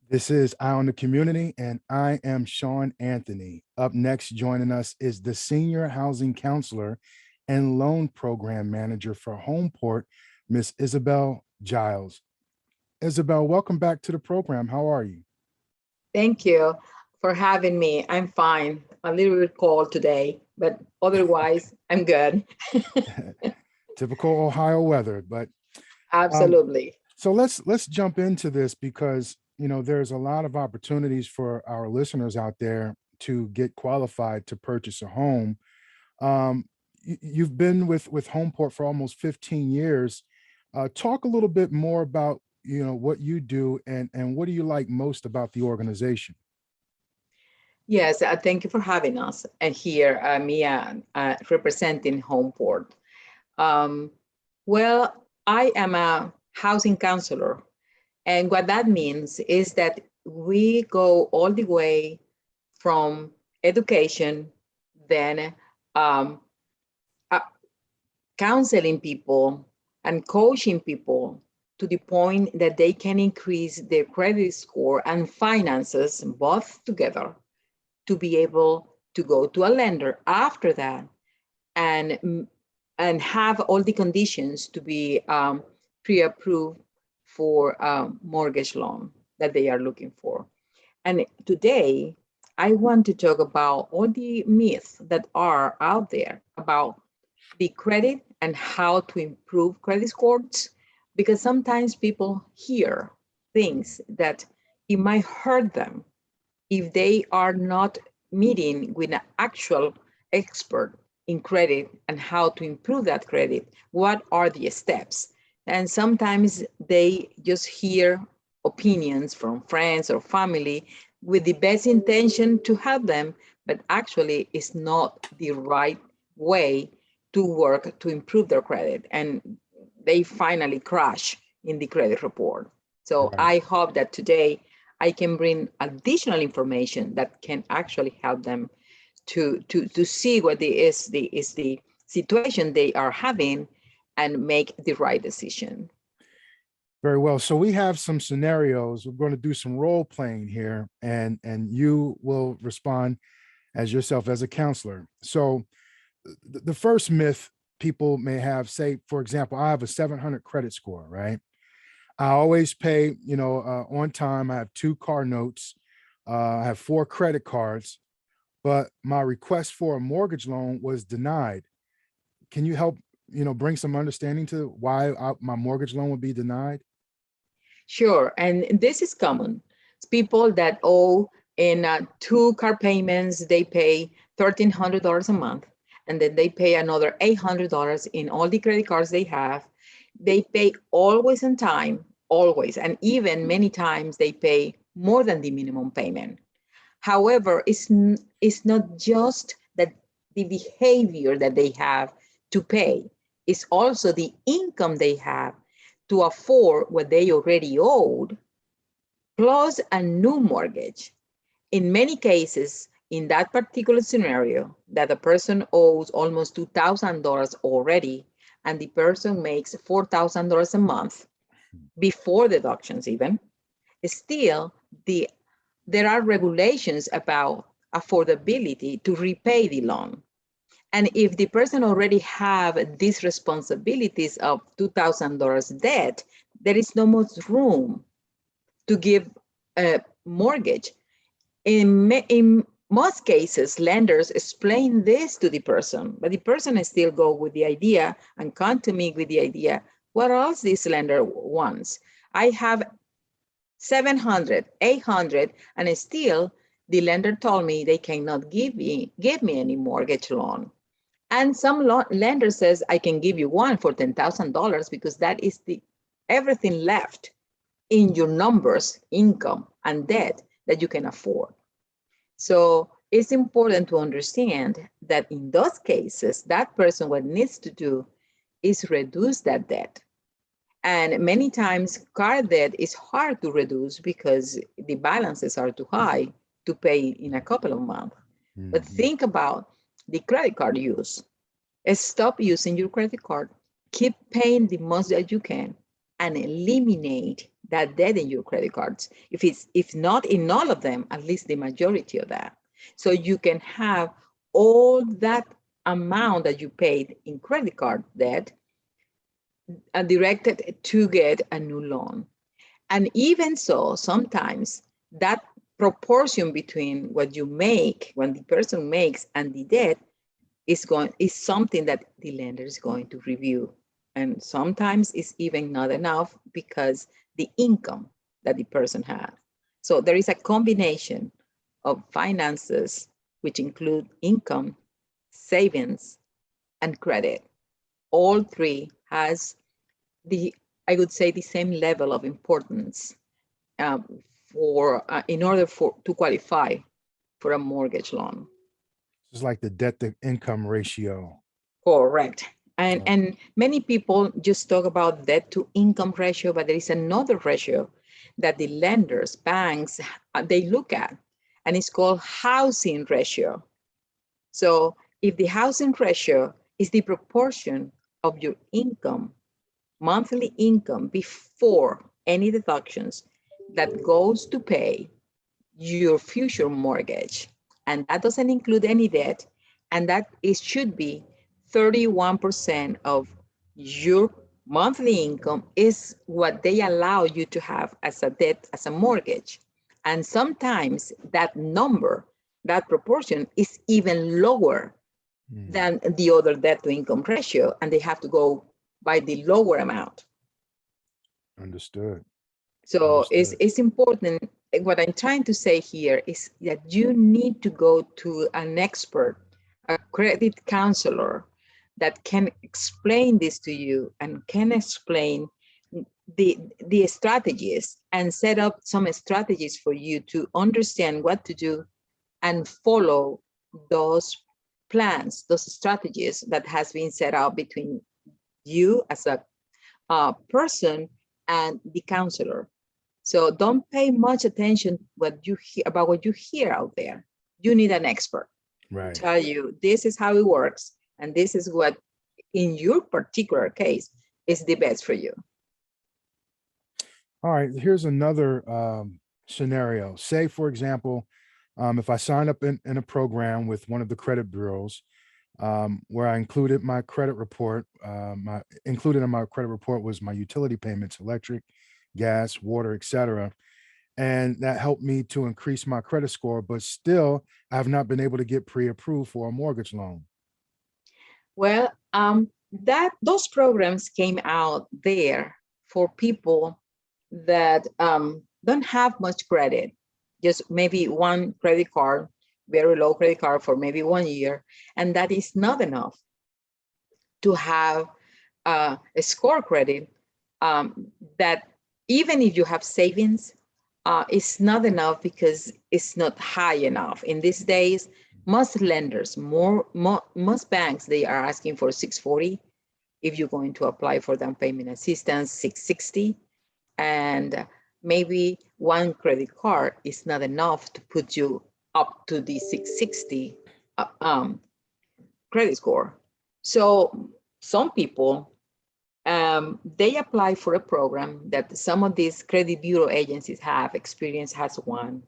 This is Eye on the Community, and I am Sean Anthony. Up next, joining us is the Senior Housing Counselor and Loan Program Manager for Homeport, Miss Isabel Giles. Isabel, welcome back to the program. How are you? Thank you for having me. I'm fine. A little bit cold today, but otherwise, I'm good. Typical Ohio weather, but um, Absolutely. so let's jump into this because there's a lot of opportunities for our listeners out there to get qualified to purchase a home. You've been with Homeport for almost 15 years. Talk a little bit more about what you do and what do you like most about the organization? Yes, thank you for having us here, Mia, representing Homeport. Um, well, I am a housing counselor, and what that means is that we go all the way from education, then um, uh, counseling people and coaching people to the point that they can increase their credit score and finances both together to be able to go to a lender after that and and have all the conditions to be pre-approved for a mortgage loan that they are looking for. And today, I want to talk about all the myths that are out there about the credit and how to improve credit scores, because sometimes people hear things that it might hurt them if they are not meeting with an actual expert in credit and how to improve that credit. What are the steps? And sometimes they just hear opinions from friends or family with the best intention to help them, but actually it's not the right way to work to improve their credit. And they finally crash in the credit report. So Right. I hope that today I can bring additional information that can actually help them to see what is the situation they are having and make the right decision. Very well. So we have some scenarios. We're going to do some role playing here, and you will respond as yourself as a counselor. So the first myth people may have, say, for example, I have a 700 credit score, right? I always pay, on time. I have 2 car notes. I have 4 credit cards, but my request for a mortgage loan was denied. Can you help, bring some understanding to why my mortgage loan would be denied? Sure, and this is common. It's people that owe in 2 car payments, they pay $1,300 a month, and then they pay another $800 in all the credit cards they have. They pay always on time, always, and even many times they pay more than the minimum payment. However, it's not just that the behavior that they have to pay, it's also the income they have to afford what they already owed, plus a new mortgage. In many cases, in that particular scenario, that the person owes almost $2,000 already, and the person makes $4,000 a month before deductions even, still there are regulations about affordability to repay the loan. And if the person already have these responsibilities of $2,000 debt, there is no much room to give a mortgage. In most cases, lenders explain this to the person, but the person still go with the idea and come to me with the idea, what else this lender wants? I have 700, 800, and still the lender told me they cannot give me any mortgage loan. And some lender says I can give you one for $10,000 because that is the everything left in your numbers, income and debt that you can afford. So it's important to understand that in those cases, that person what needs to do is reduce that debt. And many times car debt is hard to reduce because the balances are too high to pay in a couple of months. But Mhm. think about the credit card use. Stop using your credit card. Keep paying the most that you can and eliminate that debt in your credit cards. If not in all of them, at least the majority of that. So you can have all that amount that you paid in credit card debt directed to get a new loan. And even so, sometimes that proportion between what you make, when the person makes, and the debt is something that the lender is going to review. And sometimes it's even not enough because the income that the person has. So there is a combination of finances, which include income, savings, and credit. All three has I would say, the same level of importance in order to qualify for a mortgage loan. It's like the debt to income ratio. Correct. And many people just talk about debt to income ratio, but there is another ratio that the lenders, banks, they look at, and it's called housing ratio. So if the housing ratio is the proportion of your income, monthly income before any deductions, that goes to pay your future mortgage, and that doesn't include any debt, and that it should be 31% of your monthly income is what they allow you to have as a debt, as a mortgage. And sometimes that number, that proportion is even lower than the other debt to income ratio, and they have to go by the lower amount. Understood. So Understood. it's important. What I'm trying to say here is that you need to go to an expert, a credit counselor that can explain this to you and can explain the strategies and set up some strategies for you to understand what to do and follow those plans, those strategies that has been set up between you as a person and the counselor. So don't pay much attention about what you hear out there. You need an expert to tell you this is how it works, and this is what, in your particular case, is the best for you. All right, here's another scenario. Say, for example, if I sign up in a program with one of the credit bureaus, where I included my credit report, included in my credit report was my utility payments, electric, gas, water, etc. And that helped me to increase my credit score, but still I have not been able to get pre-approved for a mortgage loan. Well, those programs came out there for people that don't have much credit, just maybe one credit card, very low credit card for maybe 1 year, and that is not enough to have a score credit that even if you have savings, it's not enough because it's not high enough. In these days, most lenders, most banks, they are asking for 640. If you're going to apply for down payment assistance, 660. And maybe one credit card is not enough to put you up to the 660 credit score. So some people, they apply for a program that some of these credit bureau agencies have. Experience has one,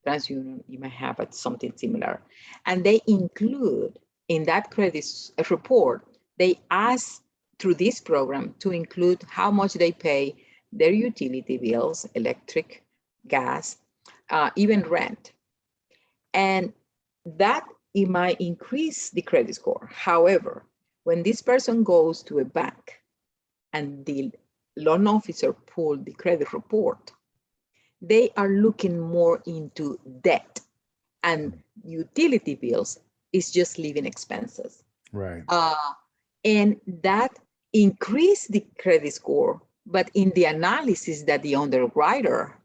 TransUnion, you might have something similar. And they include in that credit report, they ask through this program to include how much they pay their utility bills, electric, gas, even rent. And that it might increase the credit score. However, when this person goes to a bank and the loan officer pulled the credit report, they are looking more into debt, and utility bills is just living expenses. Right. And that increased the credit score, but in the analysis that the underwriter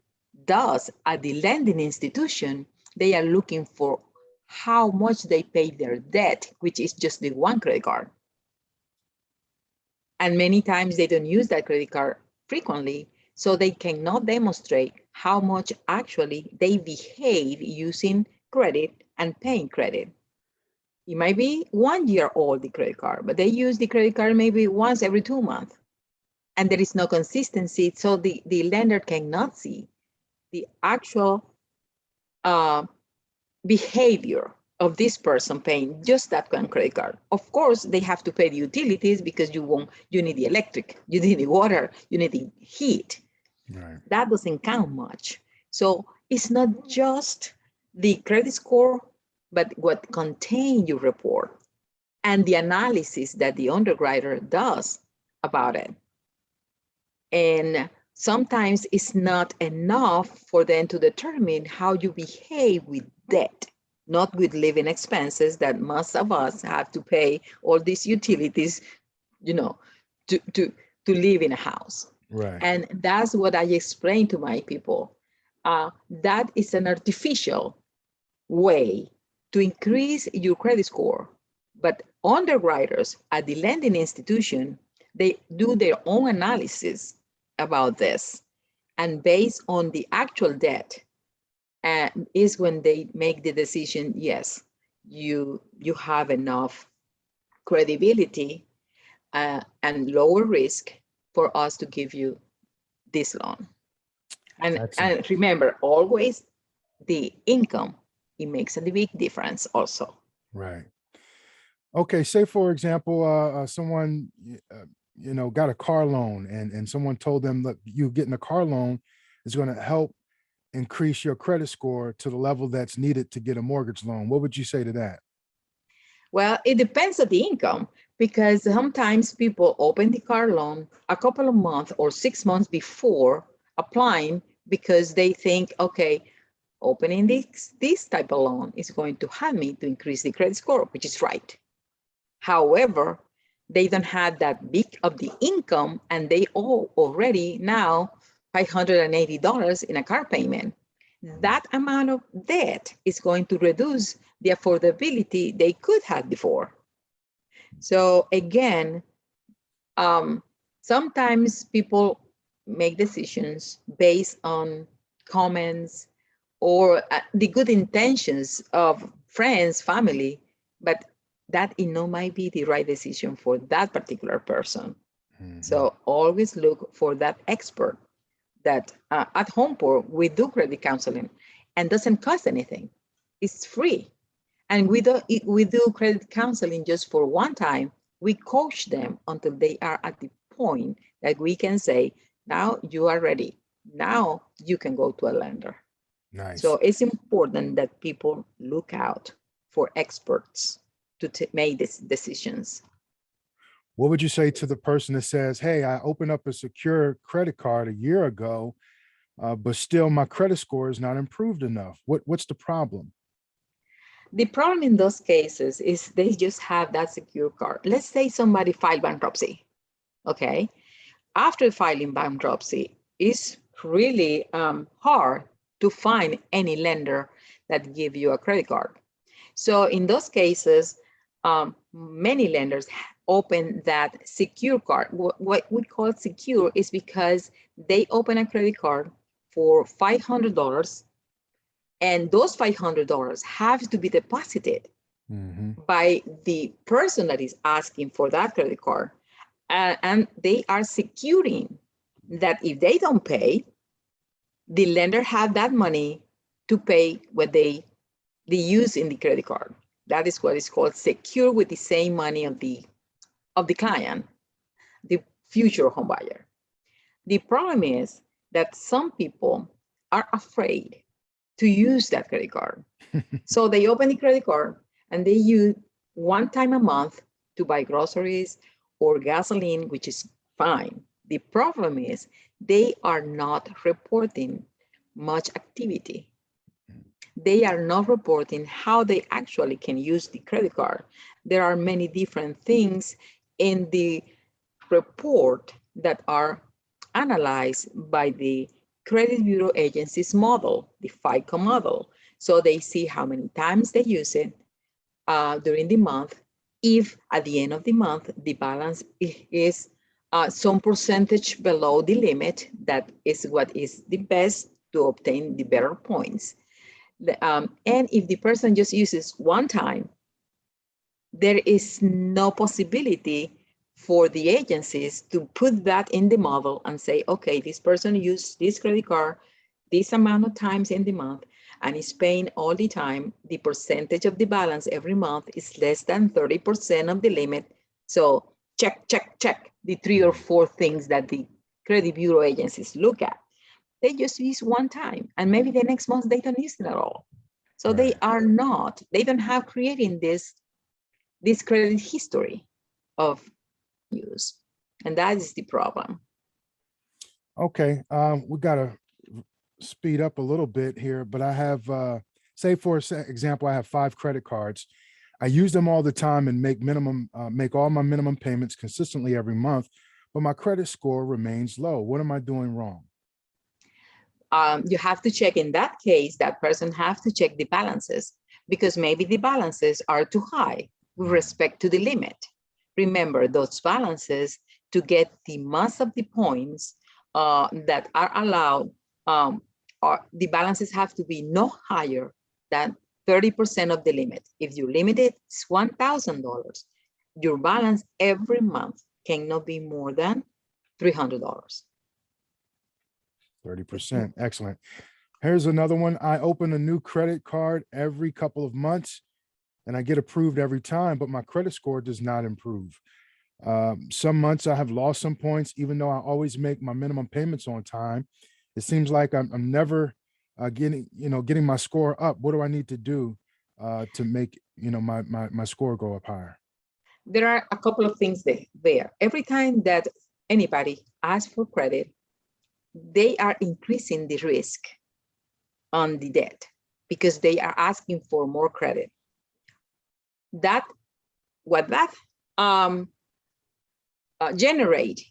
does at the lending institution, they are looking for how much they pay their debt, which is just the one credit card. And many times they don't use that credit card frequently, so they cannot demonstrate how much actually they behave using credit and paying credit. It might be 1 year old, the credit card, but they use the credit card maybe once every 2 months. and there is no consistency. So the lender cannot see the actual behavior of this person paying just that one credit card. Of course, they have to pay the utilities because you need the electric, you need the water, you need the heat. Right. That doesn't count much. So it's not just the credit score, but what contain your report and the analysis that the underwriter does about it. And sometimes it's not enough for them to determine how you behave with debt, not with living expenses that most of us have to pay all these utilities, to live in a house. Right. And that's what I explain to my people. That is an artificial way to increase your credit score. But underwriters at the lending institution, they do their own analysis about this. And based on the actual debt, is when they make the decision, yes, you have enough credibility and lower risk for us to give you this loan. And remember, always the income, it makes a big difference also. Right. Okay. Say, for example, someone, got a car loan and someone told them that you getting a car loan is going to help increase your credit score to the level that's needed to get a mortgage loan. What would you say to that? Well, it depends on the income, because sometimes people open the car loan a couple of months or 6 months before applying because they think, okay, opening this type of loan is going to help me to increase the credit score, which is right. However, they don't have that big of the income and they owe already now $580 in a car payment. That amount of debt is going to reduce the affordability they could have before. So again, sometimes people make decisions based on comments or the good intentions of friends, family, but that might be the right decision for that particular person. Mm-hmm. So always look for that expert. That at Homeport, we do credit counseling and doesn't cost anything. It's free. And we do credit counseling just for one time. We coach them until they are at the point that we can say, now you are ready. Now you can go to a lender. Nice. So it's important that people look out for experts to make these decisions. What would you say to the person that says, hey, I opened up a secure credit card a year ago, but still my credit score is not improved enough? What's the problem? The problem in those cases is they just have that secure card. Let's say somebody filed bankruptcy, okay? After filing bankruptcy, it's really hard to find any lender that give you a credit card. So in those cases, many lenders open that secure card. What we call secure is because they open a credit card for $500, and those $500 have to be deposited by the person that is asking for that credit card. And they are securing that if they don't pay, the lender have that money to pay what they use in the credit card. That is what is called secure with the same money of the client, the future home buyer. The problem is that some people are afraid to use that credit card. So they open the credit card and they use one time a month to buy groceries or gasoline, which is fine. The problem is they are not reporting much activity. They are not reporting how they actually can use the credit card. There are many different things in the report that are analyzed by the credit bureau agency's model, the FICO model. So they see how many times they use it during the month. If at the end of the month, the balance is some percentage below the limit, that is what is the best to obtain the better points. And if the person just uses one time, there is no possibility for the agencies to put that in the model and say, okay, this person used this credit card this amount of times in the month and is paying all the time. The percentage of the balance every month is less than 30% of the limit. So check, check, check the 3 or 4 things that the credit bureau agencies look at. They just use one time, and maybe the next month they don't use it at all. So Right. they don't have creating this credit history of use. And that is the problem. Okay, we gotta speed up a little bit here, but I have, say for example, I have 5 credit cards. I use them all the time and make all my minimum payments consistently every month, but my credit score remains low. What am I doing wrong? You have to check, in that case, that person have to check the balances, because maybe the balances are too high with respect to the limit. Remember, those balances, to get the most of the points that are allowed, the balances have to be no higher than 30% of the limit. If you limit it, it's $1,000. Your balance every month cannot be more than $300. 30%. Excellent. Here's another one. I open a new credit card every couple of months and I get approved every time, but my credit score does not improve. Some months I have lost some points, even though I always make my minimum payments on time. It seems like I'm never getting my score up. What do I need to do to make my score go up higher? There are a couple of things there. Every time that anybody asks for credit, they are increasing the risk on the debt because they are asking for more credit. What that generate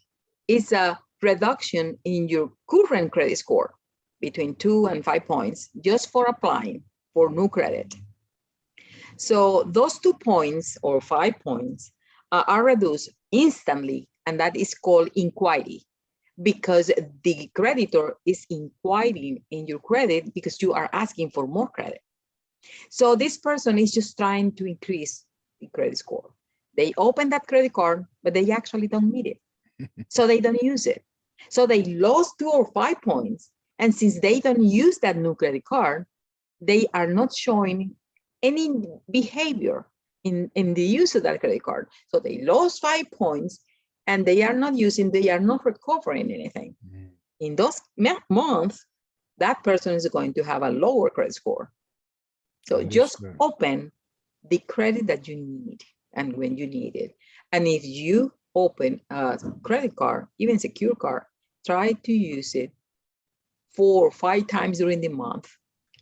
is a reduction in your current credit score between 2 and 5 points just for applying for new credit. So those 2 points or 5 points are reduced instantly, and that is called inquiry, because the creditor is inquiring in your credit because you are asking for more credit. So this person is just trying to increase the credit score. They open that credit card, but they actually don't need it. So they don't use it. So they lost 2 or 5 points. And since they don't use that new credit card, they are not showing any behavior in the use of that credit card. So they lost 5 points and they are not recovering anything. Mm-hmm. In those months, that person is going to have a lower credit score. So just open the credit that you need and when you need it. And if you open a credit card, even secure card, try to use it 4 or 5 times during the month,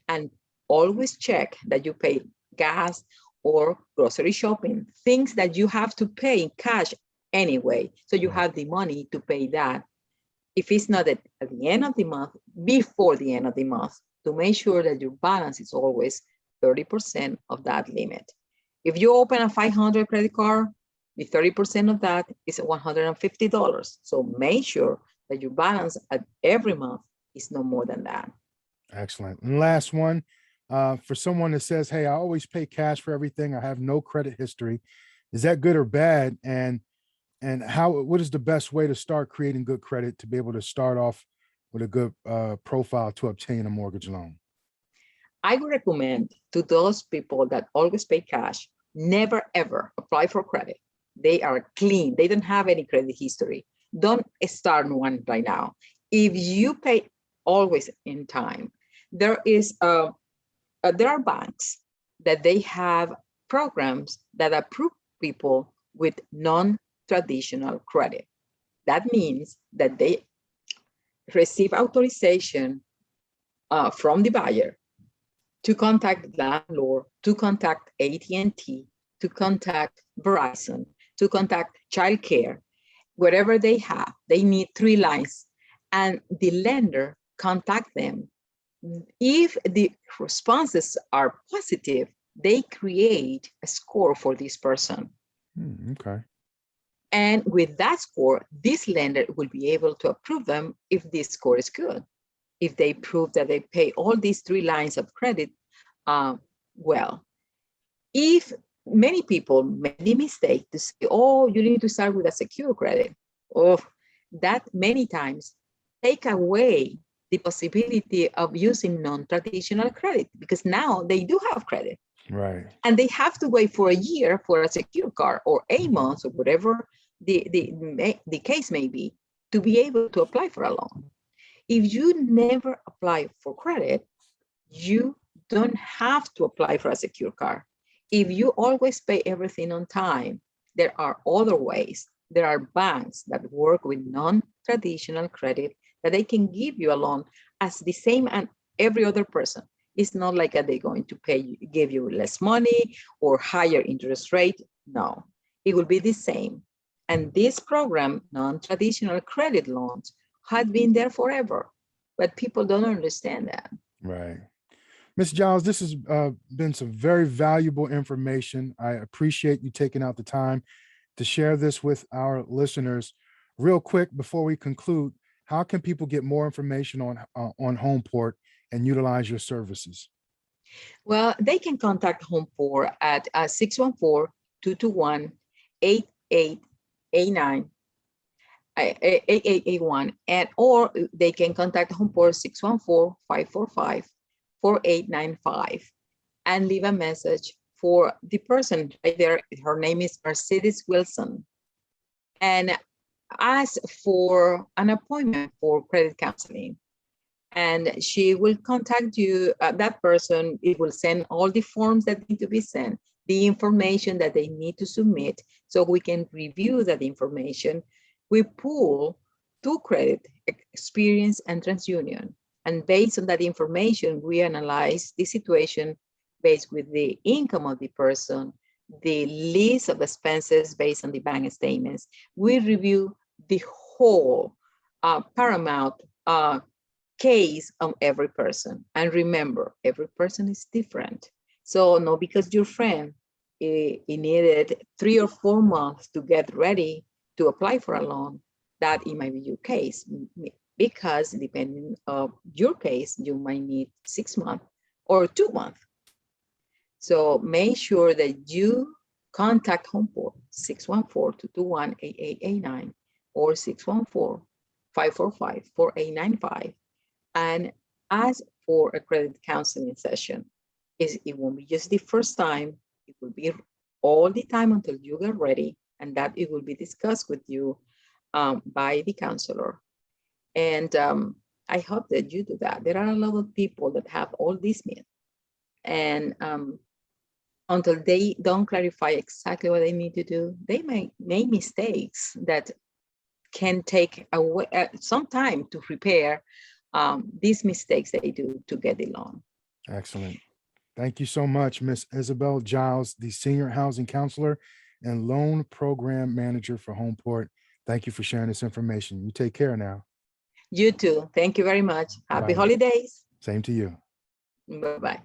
and always check that you pay gas or grocery shopping, things that you have to pay in cash anyway. So you have the money to pay that. If it's not at the end of the month, before the end of the month, to make sure that your balance is always 30% of that limit. If you open a $500 credit card, the 30% of that is $150. So make sure that your balance at every month is no more than that. Excellent. And last one, for someone that says, hey, I always pay cash for everything, I have no credit history, is that good or bad? And what is the best way to start creating good credit to be able to start off with a good profile to obtain a mortgage loan? I would recommend to those people that always pay cash, never ever apply for credit. They are clean. They don't have any credit history. Don't start one right now. If you pay always in time, there are banks that they have programs that approve people with non-traditional credit. That means that they receive authorization from the buyer to contact landlord, to contact AT&T, to contact Verizon, to contact childcare, wherever they have. They need 3 lines, and the lender contact them. If the responses are positive, they create a score for this person. Okay. And with that score, this lender will be able to approve them if this score is good. If they prove that they pay all these 3 lines of credit well. If many people make the mistake to say, oh, you need to start with a secure credit. Oh, that many times take away the possibility of using non-traditional credit, because now they do have credit. Right. And they have to wait for a year for a secure card, or 8 months, or whatever the case may be, to be able to apply for a loan. If you never apply for credit, you don't have to apply for a secure card. If you always pay everything on time, there are other ways. There are banks that work with non-traditional credit that they can give you a loan as the same as every other person. It's not like they're going to give you less money or higher interest rate. No, it will be the same. And this program, non-traditional credit loans, has been there forever, but people don't understand that. Right. Ms. Giles, this has been some very valuable information. I appreciate you taking out the time to share this with our listeners. Real quick, before we conclude, how can people get more information on Homeport and utilize your services? Well, they can contact Homeport at 614-221-8889. 8881, and or they can contact Homeport 614-545-4895 and leave a message for the person right there. Her name is Mercedes Wilson, and ask for an appointment for credit counseling. And she will contact you. That person, it will send all the forms that need to be sent, the information that they need to submit, so we can review that information. We pull to credit, experience, and TransUnion. And based on that information, we analyze the situation based with the income of the person, the list of expenses based on the bank statements. We review the whole paramount case of every person. And remember, every person is different. So no, because your friend he needed 3 or 4 months to get ready to apply for a loan, that it might be your case, because depending on your case, you might need 6 months or 2 months. So make sure that you contact Homeport 614-221-8889 or 614-545-4895 and ask for a credit counseling session. It won't be just the first time, it will be all the time until you get ready, and that it will be discussed with you by the counselor. And I hope that you do that. There are a lot of people that have all these myths, and until they don't clarify exactly what they need to do, they may make mistakes that can take some time to repair these mistakes they do to get the loan. Excellent. Thank you so much, Ms. Isabel Giles, the Senior Housing Counselor and Loan Program Manager for Homeport. Thank you for sharing this information. You take care now. You too. Thank you very much. Happy Bye. holidays. Same to you. Bye-bye.